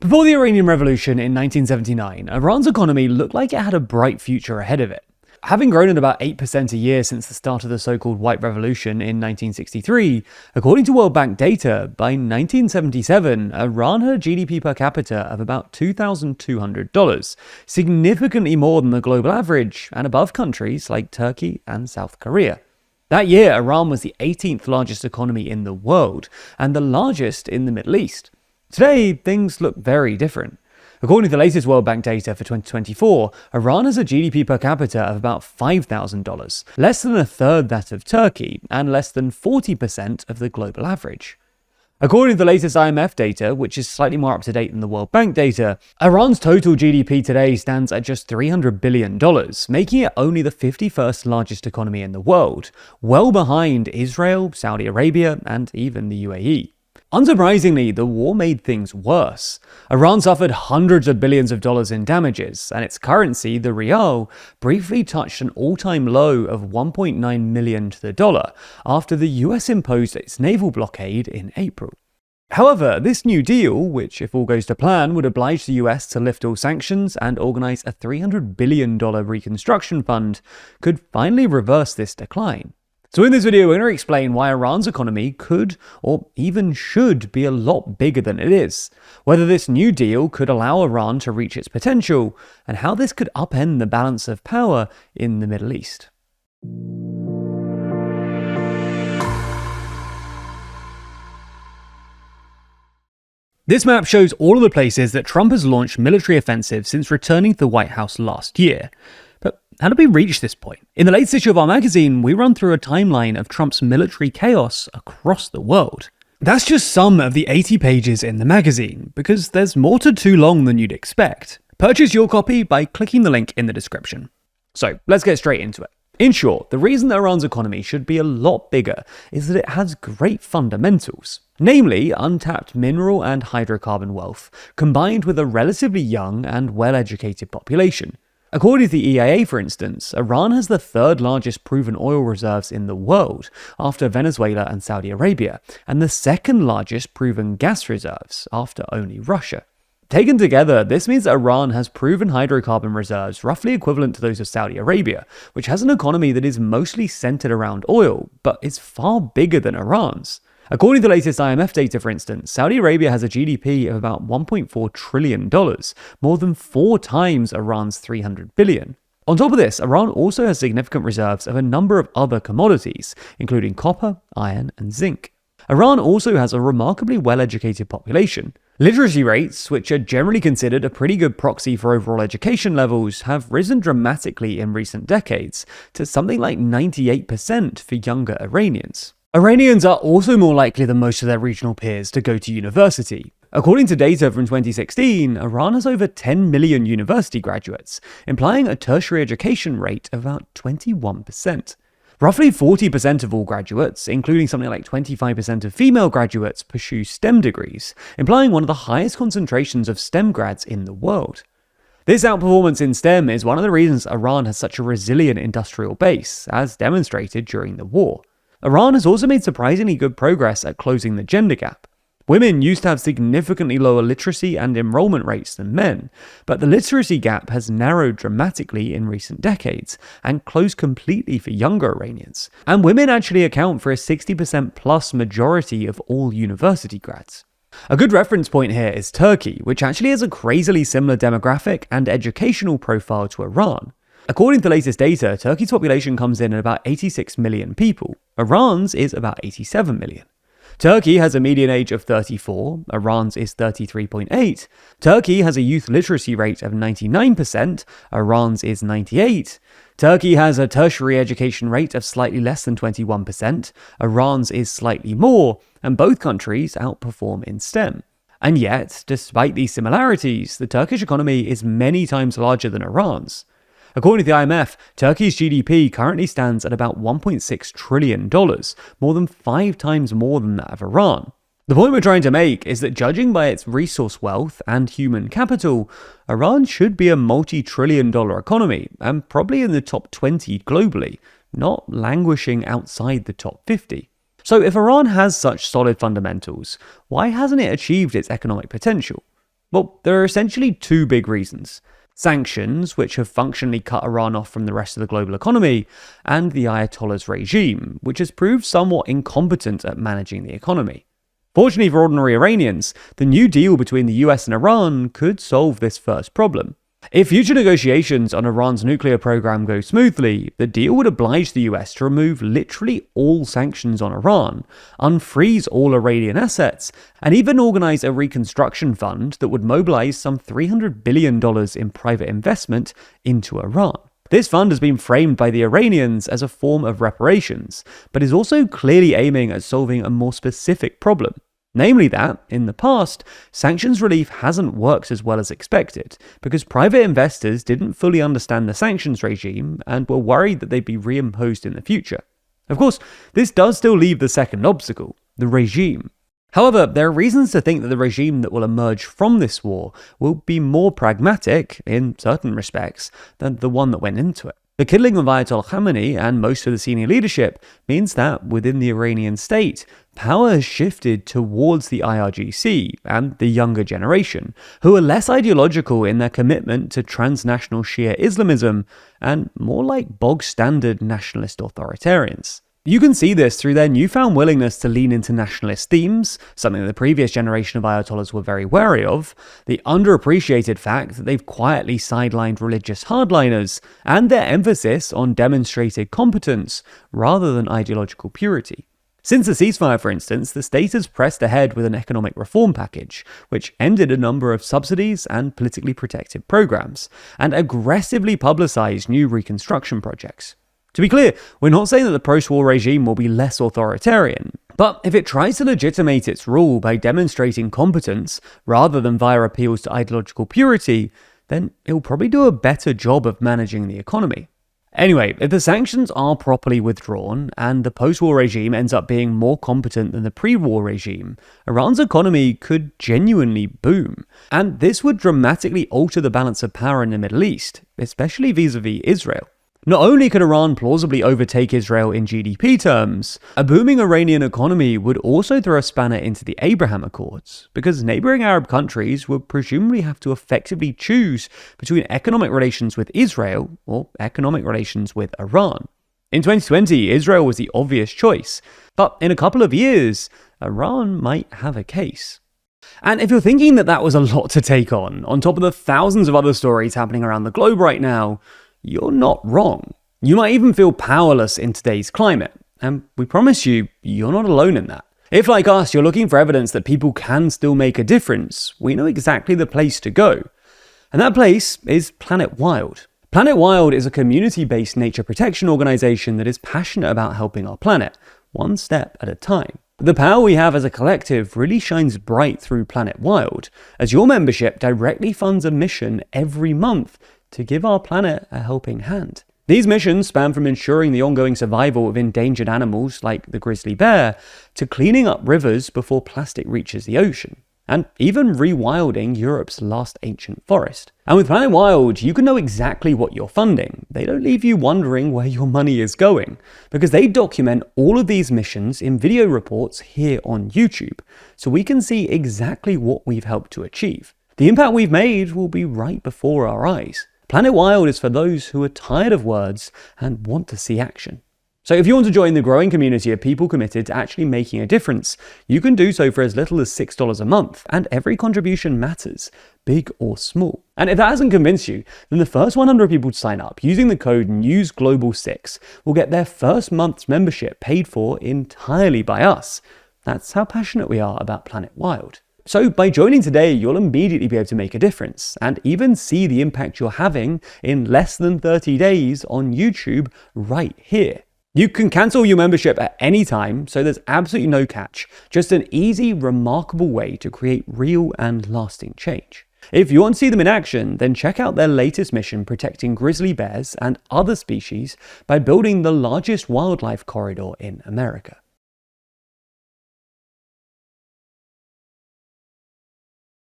Before the Iranian Revolution in 1979, Iran's economy looked like it had a bright future ahead of it. Having grown at about 8% a year since the start of the so-called White Revolution in 1963, according to World Bank data, by 1977, Iran had a GDP per capita of about $2,200, significantly more than the global average and above countries like Turkey and South Korea. That year, Iran was the 18th largest economy in the world and the largest in the Middle East. Today, things look very different. According to the latest World Bank data for 2024, Iran has a GDP per capita of about $5,000, less than a third that of Turkey, and less than 40% of the global average. According to the latest IMF data, which is slightly more up-to-date than the World Bank data, Iran's total GDP today stands at just $300 billion, making it only the 51st largest economy in the world, well behind Israel, Saudi Arabia, and even the UAE. Unsurprisingly, the war made things worse. Iran suffered hundreds of billions of dollars in damages, and its currency, the Rial, briefly touched an all-time low of 1.9 million to the dollar after the US imposed its naval blockade in April. However, this new deal, which if all goes to plan would oblige the US to lift all sanctions and organize a $300 billion reconstruction fund, could finally reverse this decline. So in this video, we're going to explain why Iran's economy could, or even should, be a lot bigger than it is, whether this new deal could allow Iran to reach its potential, and how this could upend the balance of power in the Middle East. This map shows all of the places that Trump has launched military offensives since returning to the White House last year. But how did we reach this point? In the latest issue of our magazine, we run through a timeline of Trump's military chaos across the world. That's just some of the 80 pages in the magazine, because there's more to too long than you'd expect. Purchase your copy by clicking the link in the description. So let's get straight into it. In short, the reason that Iran's economy should be a lot bigger is that it has great fundamentals. Namely, untapped mineral and hydrocarbon wealth, combined with a relatively young and well-educated population. According to the EIA, for instance, Iran has the third largest proven oil reserves in the world, after Venezuela and Saudi Arabia, and the second largest proven gas reserves, after only Russia. Taken together, this means that Iran has proven hydrocarbon reserves roughly equivalent to those of Saudi Arabia, which has an economy that is mostly centered around oil, but is far bigger than Iran's. According to the latest IMF data, for instance, Saudi Arabia has a GDP of about $1.4 trillion, more than 4 times Iran's $300 billion. On top of this, Iran also has significant reserves of a number of other commodities, including copper, iron, and zinc. Iran also has a remarkably well-educated population. Literacy rates, which are generally considered a pretty good proxy for overall education levels, have risen dramatically in recent decades to something like 98% for younger Iranians. Iranians are also more likely than most of their regional peers to go to university. According to data from 2016, Iran has over 10 million university graduates, implying a tertiary education rate of about 21%. Roughly 40% of all graduates, including something like 25% of female graduates, pursue STEM degrees, implying one of the highest concentrations of STEM grads in the world. This outperformance in STEM is one of the reasons Iran has such a resilient industrial base, as demonstrated during the war. Iran has also made surprisingly good progress at closing the gender gap. Women used to have significantly lower literacy and enrollment rates than men, but the literacy gap has narrowed dramatically in recent decades and closed completely for younger Iranians. And women actually account for a 60% plus majority of all university grads. A good reference point here is Turkey, which actually has a crazily similar demographic and educational profile to Iran. According to the latest data, Turkey's population comes in at about 86 million people. Iran's is about 87 million. Turkey has a median age of 34, Iran's is 33.8. Turkey has a youth literacy rate of 99%, Iran's is 98. Turkey has a tertiary education rate of slightly less than 21%, Iran's is slightly more, and both countries outperform in STEM. And yet, despite these similarities, the Turkish economy is many times larger than Iran's. According to the IMF, Turkey's GDP currently stands at about $1.6 trillion, more than 5 times more than that of Iran. The point we're trying to make is that judging by its resource wealth and human capital, Iran should be a multi-trillion-dollar economy, and probably in the top 20 globally, not languishing outside the top 50. So if Iran has such solid fundamentals, why hasn't it achieved its economic potential? Well, there are essentially two big reasons. Sanctions, which have functionally cut Iran off from the rest of the global economy, and the Ayatollah's regime, which has proved somewhat incompetent at managing the economy. Fortunately for ordinary Iranians, the new deal between the US and Iran could solve this first problem. If future negotiations on Iran's nuclear program go smoothly, the deal would oblige the US to remove literally all sanctions on Iran, unfreeze all Iranian assets, and even organize a reconstruction fund that would mobilize some $300 billion in private investment into Iran. This fund has been framed by the Iranians as a form of reparations, but is also clearly aiming at solving a more specific problem. Namely that, in the past, sanctions relief hasn't worked as well as expected, because private investors didn't fully understand the sanctions regime and were worried that they'd be reimposed in the future. Of course, this does still leave the second obstacle, the regime. However, there are reasons to think that the regime that will emerge from this war will be more pragmatic, in certain respects, than the one that went into it. The killing of Ayatollah Khamenei and most of the senior leadership means that, within the Iranian state, power has shifted towards the IRGC and the younger generation, who are less ideological in their commitment to transnational Shia Islamism and more like bog-standard nationalist authoritarians. You can see this through their newfound willingness to lean into nationalist themes, something that the previous generation of Ayatollahs were very wary of, the underappreciated fact that they've quietly sidelined religious hardliners, and their emphasis on demonstrated competence rather than ideological purity. Since the ceasefire, for instance, the state has pressed ahead with an economic reform package, which ended a number of subsidies and politically protected programs, and aggressively publicized new reconstruction projects. To be clear, we're not saying that the post-war regime will be less authoritarian, but if it tries to legitimate its rule by demonstrating competence rather than via appeals to ideological purity, then it will probably do a better job of managing the economy. Anyway, if the sanctions are properly withdrawn and the post-war regime ends up being more competent than the pre-war regime, Iran's economy could genuinely boom. And this would dramatically alter the balance of power in the Middle East, especially vis-a-vis Israel. Not only could Iran plausibly overtake Israel in GDP terms, a booming Iranian economy would also throw a spanner into the Abraham Accords, because neighboring Arab countries would presumably have to effectively choose between economic relations with Israel or economic relations with Iran. In 2020, Israel was the obvious choice, but in a couple of years, Iran might have a case. And if you're thinking that that was a lot to take on top of the thousands of other stories happening around the globe right now, you're not wrong. You might even feel powerless in today's climate, and we promise you, you're not alone in that. If, like us, you're looking for evidence that people can still make a difference, we know exactly the place to go. And that place is Planet Wild. Planet Wild is a community-based nature protection organization that is passionate about helping our planet, one step at a time. The power we have as a collective really shines bright through Planet Wild, as your membership directly funds a mission every month to give our planet a helping hand. These missions span from ensuring the ongoing survival of endangered animals like the grizzly bear, to cleaning up rivers before plastic reaches the ocean, and even rewilding Europe's last ancient forest. And with Planet Wild, you can know exactly what you're funding. They don't leave you wondering where your money is going, because they document all of these missions in video reports here on YouTube, so we can see exactly what we've helped to achieve. The impact we've made will be right before our eyes. Planet Wild is for those who are tired of words and want to see action. So if you want to join the growing community of people committed to actually making a difference, you can do so for as little as $6 a month, and every contribution matters, big or small. And if that hasn't convinced you, then the first 100 people to sign up using the code NEWSGLOBAL6 will get their first month's membership paid for entirely by us. That's how passionate we are about Planet Wild. So by joining today, you'll immediately be able to make a difference and even see the impact you're having in less than 30 days on YouTube right here. You can cancel your membership at any time, so there's absolutely no catch. Just an easy, remarkable way to create real and lasting change. If you want to see them in action, then check out their latest mission protecting grizzly bears and other species by building the largest wildlife corridor in America.